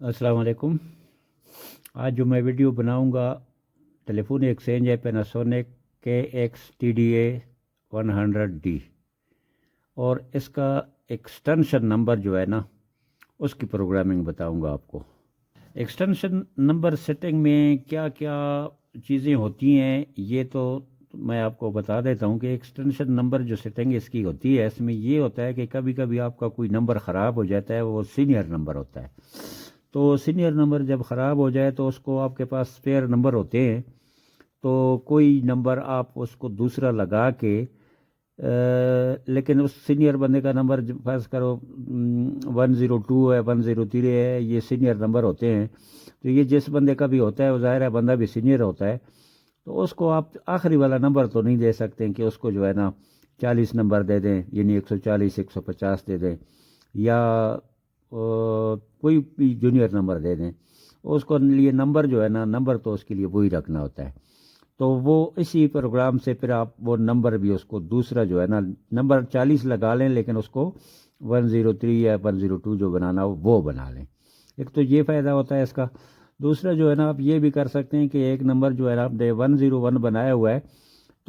अस्सलाम वालेकुम। आज जो मैं वीडियो बनाऊंगा टेलीफोन एक्सचेंज है पैनासोनिक KX-TDA 100D और इसका एक्सटेंशन नंबर जो है ना उसकी प्रोग्रामिंग बताऊंगा आपको। एक्सटेंशन नंबर सेटिंग में क्या क्या चीज़ें होती हैं ये तो मैं आपको बता देता हूं कि एक्सटेंशन नंबर जो सेटिंग इसकी होती है इसमें ये होता है कि कभी कभी आपका कोई नंबर ख़राब हो जाता है, वो सीनियर नंबर होता है। तो सीनियर नंबर जब ख़राब हो जाए तो उसको आपके पास स्पेयर नंबर होते हैं, तो कोई नंबर आप उसको दूसरा लगा के लेकिन उस सीनियर बंदे का नंबर फर्ज करो 102 है, 103 है, ये सीनियर नंबर होते हैं। तो ये जिस बंदे का भी होता है वो ज़ाहिर है बंदा भी सीनियर होता है, तो उसको आप आखिरी वाला नंबर तो नहीं दे सकते कि उसको जो है ना 40 नंबर दे दें, यानी 140 150 दे दें, या कोई भी जूनियर नंबर दे दें। उसको लिए नंबर जो है ना, नंबर तो उसके लिए वही रखना होता है। तो वो इसी प्रोग्राम से फिर आप वो नंबर भी उसको दूसरा जो है ना नंबर 40 लगा लें, लेकिन उसको 103 या 102 जो बनाना हो वो बना लें। एक तो ये फ़ायदा होता है इसका। दूसरा जो है ना आप ये भी कर सकते हैं कि एक नंबर जो है ना आपने 101 बनाया हुआ है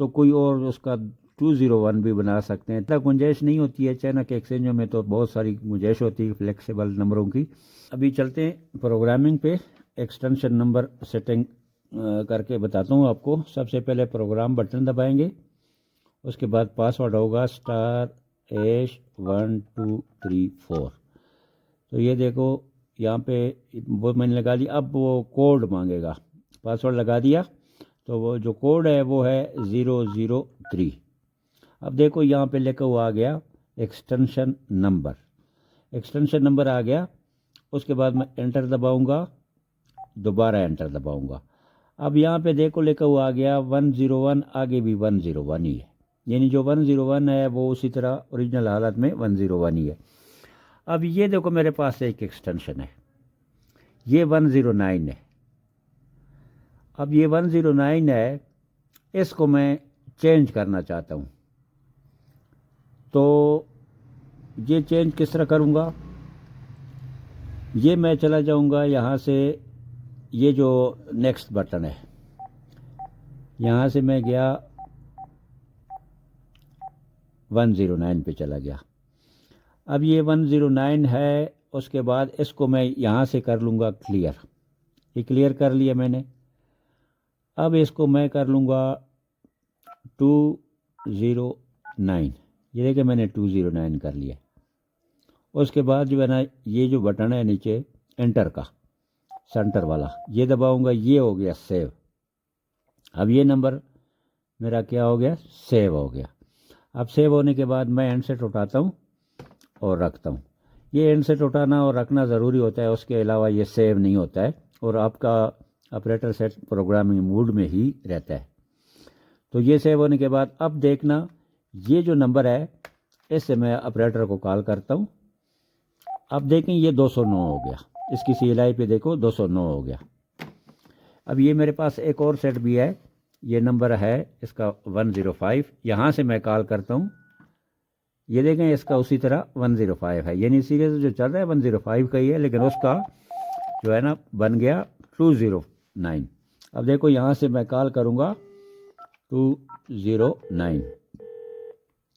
तो कोई और उसका 201 भी बना सकते हैं। इतना गुंजाइश नहीं होती है, चाइना के एक्सचेंजों में तो बहुत सारी गुंजाइश होती है फ्लेक्सिबल नंबरों की। अभी चलते हैं प्रोग्रामिंग पे। एक्सटेंशन नंबर सेटिंग करके बताता हूँ आपको। सबसे पहले प्रोग्राम बटन दबाएंगे, उसके बाद पासवर्ड होगा *#1234। तो ये देखो यहाँ पे वो मैंने लगा लिया। अब वो कोड मांगेगा, पासवर्ड लगा दिया तो वो जो कोड है वो है 003। अब देखो यहाँ पे लिखा हुआ आ गया एक्सटेंशन नंबर। एक्सटेंशन नंबर आ गया, उसके बाद मैं एंटर दबाऊंगा, दोबारा एंटर दबाऊंगा। अब यहाँ पे देखो लिखा हुआ आ गया 101, आगे भी 101 ही है, यानी जो 101 है वो उसी तरह ओरिजिनल हालत में 101 ही है। अब ये देखो मेरे पास एक एक्सटेंशन है, ये 109 है। अब ये 109 है, इसको मैं चेंज करना चाहता हूँ। तो ये चेंज किस तरह करूँगा, ये मैं चला जाऊँगा यहाँ से, ये जो नेक्स्ट बटन है यहाँ से मैं गया 109 पे चला गया। अब ये 109 है, उसके बाद इसको मैं यहाँ से कर लूँगा क्लियर। ये क्लियर कर लिया मैंने। अब इसको मैं कर लूँगा 209। ये देखिए मैंने 209 कर लिया। उसके बाद जो है ना ये जो बटन है नीचे एंटर का सेंटर वाला, ये दबाऊंगा, ये हो गया सेव। अब ये नंबर मेरा क्या हो गया, सेव हो गया। अब सेव होने के बाद मैं हैंडसेट उठाता हूँ और रखता हूँ। ये हैंडसेट उठाना और रखना ज़रूरी होता है, उसके अलावा ये सेव नहीं होता है और आपका ऑपरेटर सेट प्रोग्रामिंग मोड में ही रहता है। तो ये सेव होने के बाद अब देखना ये जो नंबर है इससे मैं ऑपरेटर को कॉल करता हूँ। अब देखें ये 209 हो गया, इसकी CLI पे देखो 209 हो गया। अब ये मेरे पास एक और सेट भी है, ये नंबर है इसका 105। यहाँ से मैं कॉल करता हूँ, ये देखें इसका उसी तरह 105 है, यानी सीरीज जो चल रहा है 105 का ही है, लेकिन उसका जो है ना बन गया 209। अब देखो यहाँ से मैं कॉल करूँगा 209,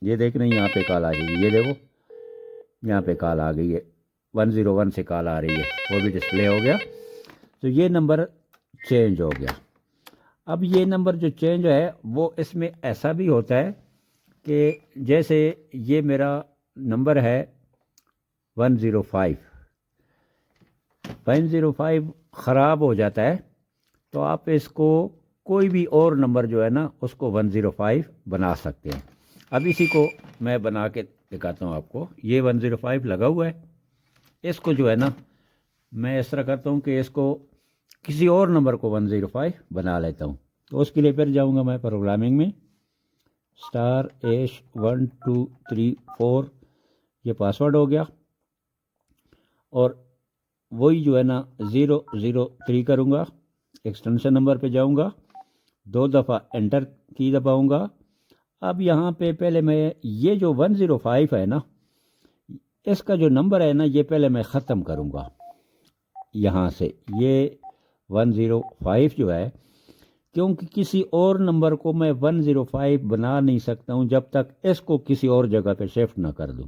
ये देख रहे हैं यहाँ पे कॉल आ गई, ये देखो यहाँ पे कॉल आ गई है, 101 से कॉल आ रही है, वो भी डिस्प्ले हो गया। तो ये नंबर चेंज हो गया। अब ये नंबर जो चेंज है वो इसमें ऐसा भी होता है कि जैसे ये मेरा नंबर है 105 ख़राब हो जाता है तो आप इसको कोई भी और नंबर जो है ना उसको 105 बना सकते हैं। अब इसी को मैं बना के दिखाता हूँ आपको। ये 105 लगा हुआ है, इसको जो है ना मैं इस तरह करता हूँ कि इसको किसी और नंबर को 105 बना लेता हूँ। तो उसके लिए फिर जाऊँगा मैं प्रोग्रामिंग में, *#1234, ये पासवर्ड हो गया, और वही जो है ना 003 करूँगा, एक्सटेंशन नंबर पे जाऊँगा, 2 दफ़ा एंटर की दबाऊँगा। अब यहाँ पे पहले मैं ये जो 105 है ना, इसका जो नंबर है ना ये पहले मैं ख़त्म करूँगा। یہاں سے یہ 105 جو ہے، کیونکہ کسی اور نمبر کو میں 105 بنا نہیں سکتا ہوں جب تک اس کو کسی اور جگہ پہ شفٹ نہ کر دوں۔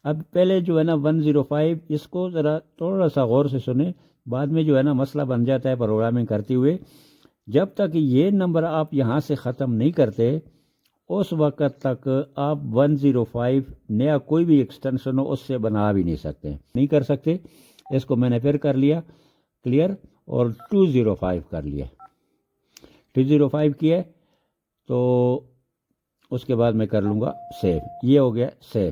اب پہلے جو ہے نا 105، اس کو ذرا تھوڑا سا غور سے سنیں، بعد میں جو ہے نا مسئلہ بن جاتا ہے پروگرامنگ کرتے ہوئے۔ جب تک یہ نمبر آپ یہاں سے ختم نہیں کرتے اس وقت تک آپ 105 نیا کوئی بھی ایکسٹینشن ہو اس سے بنا بھی نہیں سکتے، نہیں کر سکتے۔ اس کو میں نے پھر کر لیا کلیئر اور 205 کر لیا، 205 کیا تو اس کے بعد میں کر لوں گا سیو۔ یہ ہو گیا سیو،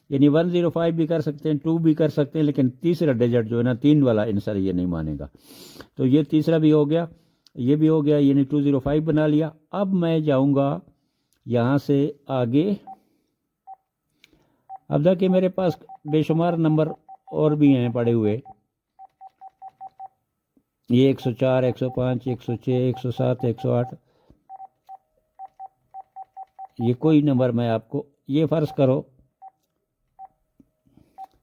یعنی 105 بھی کر سکتے ہیں، 2 بھی کر سکتے ہیں، لیکن تیسرا ڈیجٹ جو ہے نا 3 والا انسر یہ نہیں مانے گا۔ تو یہ تیسرا بھی ہو گیا، یہ بھی ہو گیا، یعنی 205 بنا لیا۔ اب میں جاؤں گا یہاں سے آگے۔ اب دیکھیں میرے پاس بے شمار نمبر اور بھی ہیں پڑے ہوئے، یہ 104، 105، 106، 107، 108، یہ کوئی نمبر میں آپ کو، یہ فرض کرو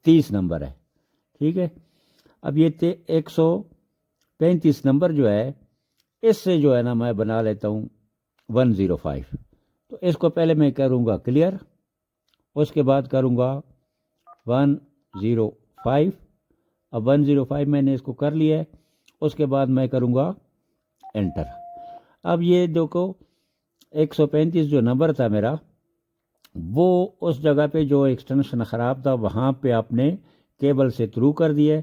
30 نمبر ہے، ٹھیک ہے۔ اب یہ 135 نمبر جو ہے اس سے جو ہے نا میں بنا لیتا ہوں 105۔ تو اس کو پہلے میں کروں گا کلیئر، اس کے بعد کروں گا 105۔ اب 105 میں نے اس کو کر لیا ہے، اس کے بعد میں کروں گا انٹر۔ اب یہ دیکھو 135 جو نمبر تھا میرا، وہ اس جگہ پہ جو ایکسٹینشن خراب تھا وہاں پہ آپ نے کیبل سے تھرو کر دیا ہے،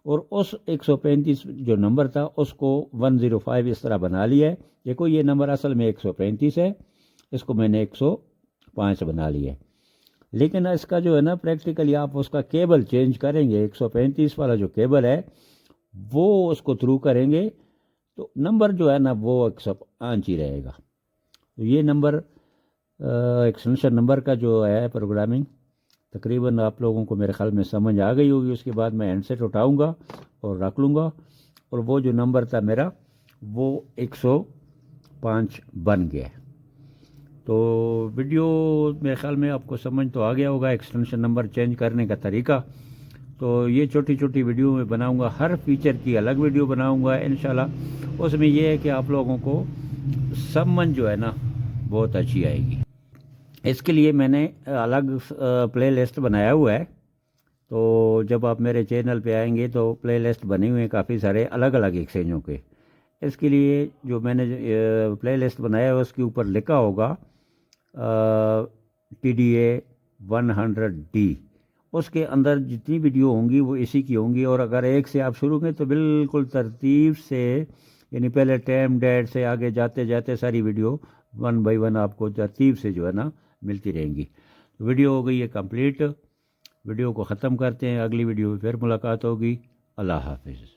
اور اس 135 جو نمبر تھا اس کو 105 اس طرح بنا لیا ہے۔ دیکھو یہ نمبر اصل میں 135 ہے، اس کو میں نے 105 بنا لیا ہے، لیکن اس کا جو ہے نا پریکٹیکلی آپ اس کا کیبل چینج کریں گے، 135 والا جو کیبل ہے وہ اس کو تھرو کریں گے تو نمبر جو ہے نا وہ 105 ہی رہے گا۔ تو یہ نمبر ایکسٹینشن نمبر کا جو ہے پروگرامنگ تقریباً آپ لوگوں کو میرے خیال میں سمجھ آ گئی ہوگی۔ اس کے بعد میں ہینڈ سیٹ اٹھاؤں گا اور رکھ لوں گا، اور وہ جو نمبر تھا میرا وہ 105 بن گیا۔ تو ویڈیو میرے خیال میں آپ کو سمجھ تو آ گیا ہوگا ایکسٹینشن نمبر چینج کرنے کا طریقہ۔ تو یہ چھوٹی چھوٹی ویڈیو میں بناؤں گا، ہر فیچر کی الگ ویڈیو بناؤں گا انشاءاللہ۔ اس میں یہ ہے کہ آپ لوگوں کو سمجھ جو ہے نا بہت اچھی آئے گی۔ اس کے لیے میں نے الگ پلے لسٹ بنایا ہوا ہے، تو جب آپ میرے چینل پہ آئیں گے تو پلے لسٹ بنے ہوئے ہیں کافی سارے الگ الگ ایکسچینجوں کے۔ اس کے لیے جو میں نے پلے لسٹ بنایا ہے اس کے اوپر لکھا ہوگا TDA 100D، اس کے اندر جتنی ویڈیو ہوں گی وہ اسی کی ہوں گی، اور اگر ایک سے آپ شروع کریں تو بالکل ترتیب سے، یعنی پہلے ٹائم ڈیٹ سے آگے جاتے جاتے ساری ویڈیو 1 بائی 1 آپ کو ترتیب سے جو ہے نا ملتی رہیں گی۔ ویڈیو ہو گئی ہے کمپلیٹ، ویڈیو کو ختم کرتے ہیں، اگلی ویڈیو میں پھر ملاقات ہوگی۔ اللہ حافظ۔